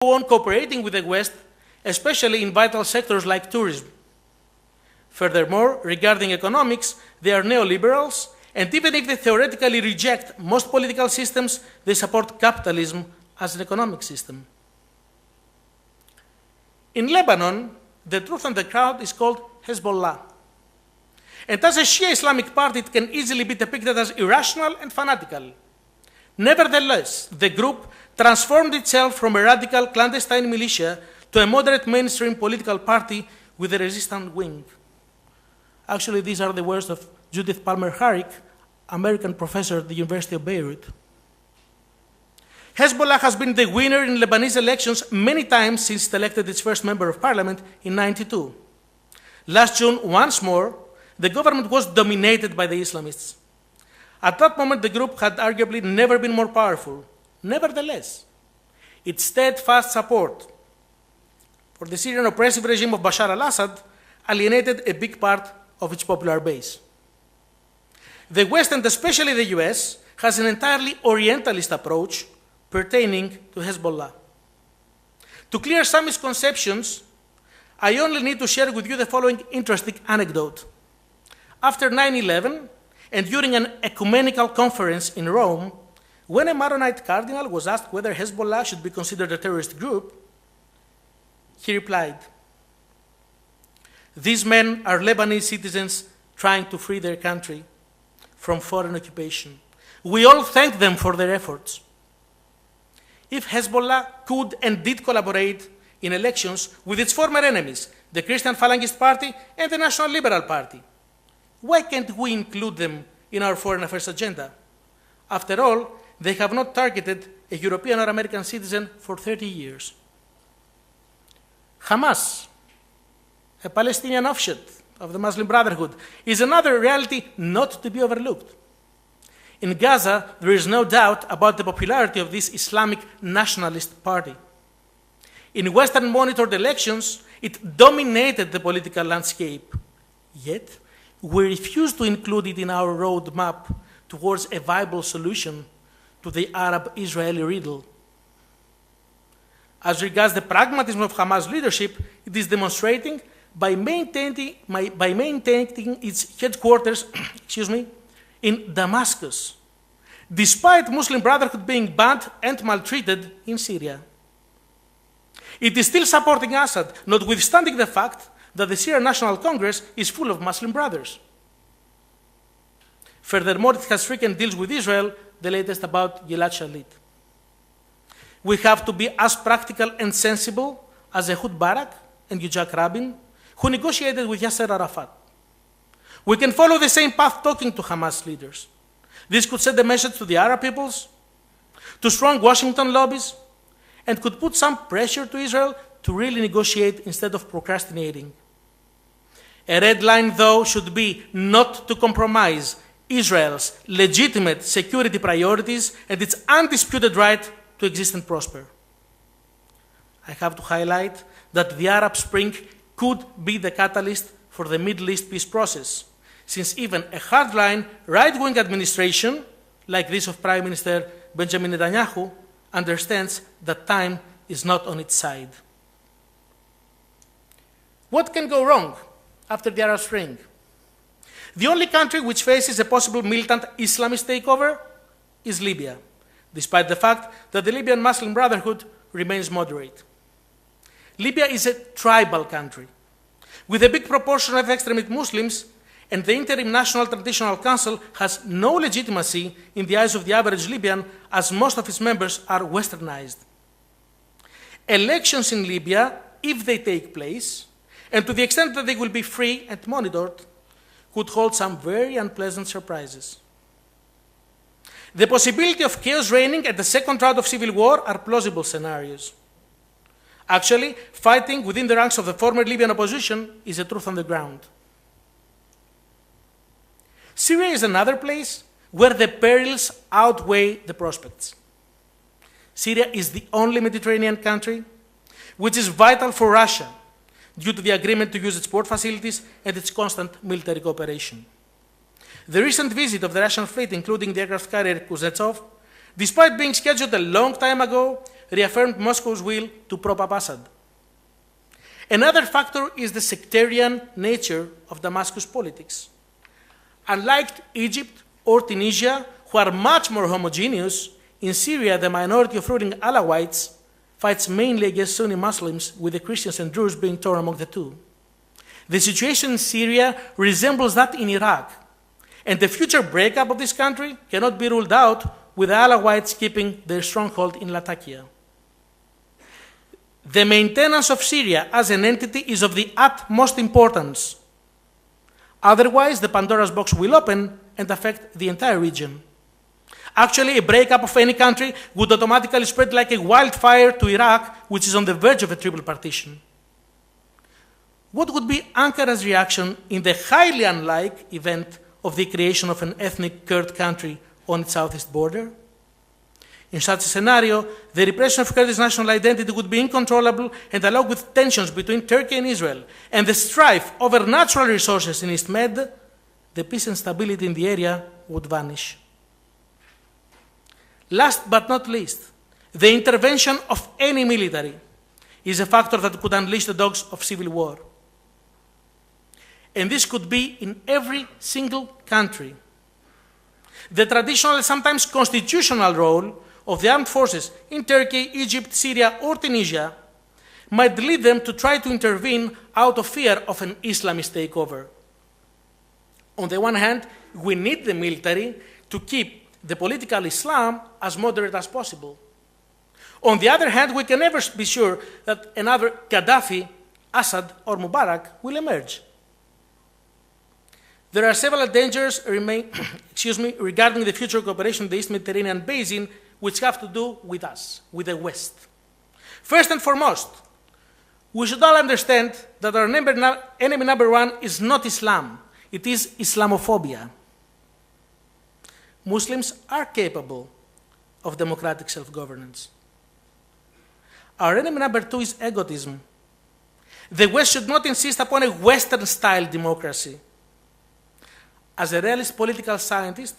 on cooperating with the West, especially in vital sectors like tourism. Furthermore, regarding economics, they are neoliberals, and even if they theoretically reject most political systems, they support capitalism as an economic system. In Lebanon, the truth and the crowd is called Hezbollah. And as a Shia Islamic party, it can easily be depicted as irrational and fanatical. Nevertheless, the group transformed itself from a radical clandestine militia to a moderate mainstream political party with a resistant wing. Actually, these are the words of Judith Palmer-Harrick, American professor at the University of Beirut. Hezbollah has been the winner in Lebanese elections many times since it elected its first member of parliament in 1992. Last June, once more, the government was dominated by the Islamists. At that moment, the group had arguably never been more powerful. Nevertheless, its steadfast support for the Syrian oppressive regime of Bashar al-Assad alienated a big part of its popular base. The West, and especially the US, has an entirely Orientalist approach pertaining to Hezbollah. To clear some misconceptions, I only need to share with you the following interesting anecdote. After 9/11, and during an ecumenical conference in Rome, when a Maronite cardinal was asked whether Hezbollah should be considered a terrorist group, he replied, "These men are Lebanese citizens trying to free their country from foreign occupation. We all thank them for their efforts." If Hezbollah could and did collaborate in elections with its former enemies, the Christian Phalangist Party and the National Liberal Party, why can't we include them in our foreign affairs agenda? After all, they have not targeted a European or American citizen for 30 years. Hamas, a Palestinian offshoot of the Muslim Brotherhood, is another reality not to be overlooked. In Gaza, there is no doubt about the popularity of this Islamic nationalist party. In Western-monitored elections, it dominated the political landscape. Yet, we refuse to include it in our roadmap towards a viable solution to the Arab-Israeli riddle. As regards the pragmatism of Hamas leadership, it is demonstrating by maintaining its headquarters in Damascus, despite Muslim Brotherhood being banned and maltreated in Syria. It is still supporting Assad, notwithstanding the fact that the Syrian National Congress is full of Muslim brothers. Furthermore, it has frequent deals with Israel, the latest about Gilad Shalit. We have to be as practical and sensible as Ehud Barak and Yitzhak Rabin, who negotiated with Yasser Arafat. We can follow the same path talking to Hamas leaders. This could send a message to the Arab peoples, to strong Washington lobbies, and could put some pressure to Israel to really negotiate instead of procrastinating. A red line, though, should be not to compromise Israel's legitimate security priorities and its undisputed right to exist and prosper. I have to highlight that the Arab Spring could be the catalyst for the Middle East peace process, since even a hardline right-wing administration, like this of Prime Minister Benjamin Netanyahu, understands that time is not on its side. What can go wrong after the Arab Spring? The only country which faces a possible militant Islamist takeover is Libya, despite the fact that the Libyan Muslim Brotherhood remains moderate. Libya is a tribal country, with a big proportion of extremist Muslims, and the Interim National Transitional Council has no legitimacy in the eyes of the average Libyan, as most of its members are westernized. Elections in Libya, if they take place, and to the extent that they will be free and monitored, could hold some very unpleasant surprises. The possibility of chaos reigning and the second round of civil war are plausible scenarios. Actually, fighting within the ranks of the former Libyan opposition is a truth on the ground. Syria is another place where the perils outweigh the prospects. Syria is the only Mediterranean country which is vital for Russia due to the agreement to use its port facilities and its constant military cooperation. The recent visit of the Russian fleet, including the aircraft carrier Kuznetsov, despite being scheduled a long time ago, reaffirmed Moscow's will to prop up Assad. Another factor is the sectarian nature of Damascus politics. Unlike Egypt or Tunisia, who are much more homogeneous, in Syria the minority of ruling Alawites fights mainly against Sunni Muslims, with the Christians and Druze being torn among the two. The situation in Syria resembles that in Iraq, and the future breakup of this country cannot be ruled out with the Alawites keeping their stronghold in Latakia. The maintenance of Syria as an entity is of the utmost importance. Otherwise, the Pandora's box will open and affect the entire region. Actually, a breakup of any country would automatically spread like a wildfire to Iraq, which is on the verge of a triple partition. What would be Ankara's reaction in the highly unlikely event of the creation of an ethnic Kurd country on its southeast border? In such a scenario, the repression of Kurdish national identity would be uncontrollable, and along with tensions between Turkey and Israel and the strife over natural resources in East Med, the peace and stability in the area would vanish. Last but not least, the intervention of any military is a factor that could unleash the dogs of civil war. And this could be in every single country. The traditional and sometimes constitutional role of the armed forces in Turkey, Egypt, Syria, or Tunisia might lead them to try to intervene out of fear of an Islamist takeover. On the one hand, we need the military to keep the political Islam as moderate as possible. On the other hand, we can never be sure that another Gaddafi, Assad, or Mubarak will emerge. There are several dangers regarding the future cooperation in the East Mediterranean basin, which have to do with us, with the West. First and foremost, we should all understand that our enemy number one is not Islam, it is Islamophobia. Muslims are capable of democratic self-governance. Our enemy number two is egotism. The West should not insist upon a Western-style democracy. As a realist political scientist,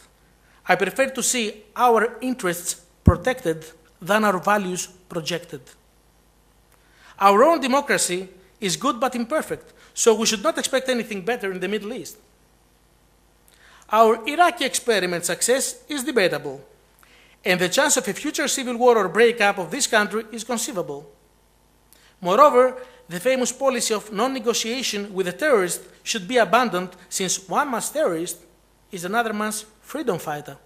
I prefer to see our interests protected than our values projected. Our own democracy is good but imperfect, so we should not expect anything better in the Middle East. Our Iraqi experiment success is debatable, and the chance of a future civil war or breakup of this country is conceivable. Moreover, the famous policy of non-negotiation with a terrorist should be abandoned, since one man's terrorist is another man's freedom fighter.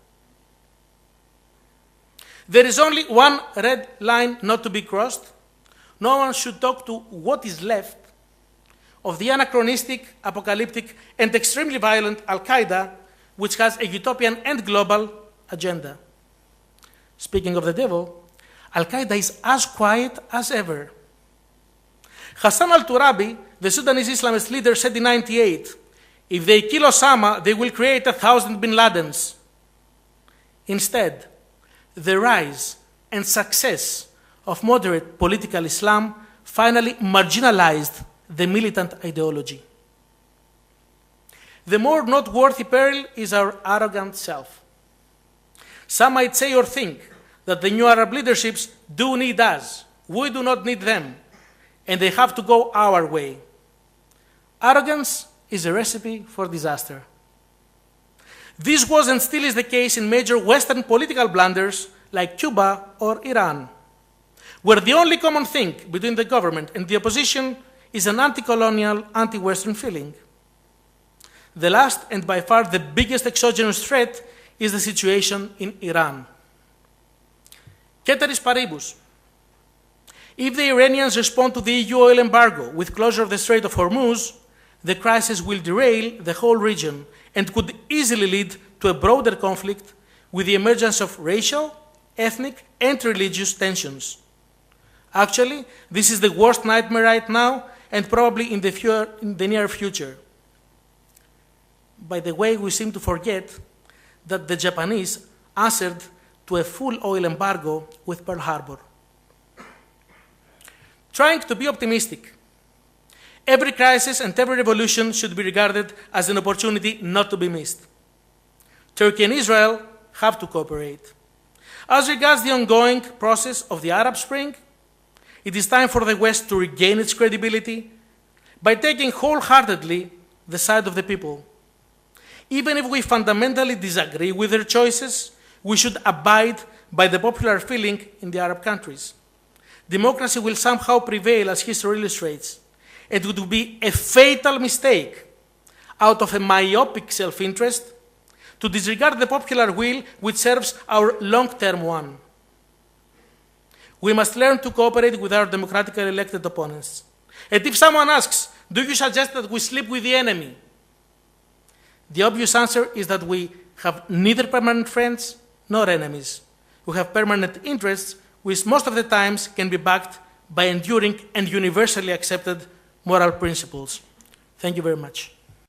There is only one red line not to be crossed. No one should talk to what is left of the anachronistic, apocalyptic, and extremely violent Al-Qaeda, which has a utopian and global agenda. Speaking of the devil, Al-Qaeda is as quiet as ever. Hassan al-Turabi, the Sudanese Islamist leader, said in 1998, if they kill Osama, they will create 1,000 bin Ladens. Instead, the rise and success of moderate political Islam finally marginalized the militant ideology. The more noteworthy peril is our arrogant self. Some might say or think that the new Arab leaderships do need us. We do not need them, and they have to go our way. Arrogance is a recipe for disaster. This was and still is the case in major Western political blunders like Cuba or Iran, where the only common thing between the government and the opposition is an anti-colonial, anti-Western feeling. The last and by far the biggest exogenous threat is the situation in Iran. Ceteris paribus. If the Iranians respond to the EU oil embargo with closure of the Strait of Hormuz, the crisis will derail the whole region and could easily lead to a broader conflict with the emergence of racial, ethnic, and religious tensions. Actually, this is the worst nightmare right now and probably in the near future. By the way, we seem to forget that the Japanese answered to a full oil embargo with Pearl Harbor. Trying to be optimistic, every crisis and every revolution should be regarded as an opportunity not to be missed. Turkey and Israel have to cooperate. As regards the ongoing process of the Arab Spring, it is time for the West to regain its credibility by taking wholeheartedly the side of the people. Even if we fundamentally disagree with their choices, we should abide by the popular feeling in the Arab countries. Democracy will somehow prevail, as history illustrates. It would be a fatal mistake, out of a myopic self-interest, to disregard the popular will which serves our long-term one. We must learn to cooperate with our democratically elected opponents. And if someone asks, do you suggest that we sleep with the enemy? The obvious answer is that we have neither permanent friends nor enemies. We have permanent interests, which most of the times can be backed by enduring and universally accepted moral principles. Thank you very much.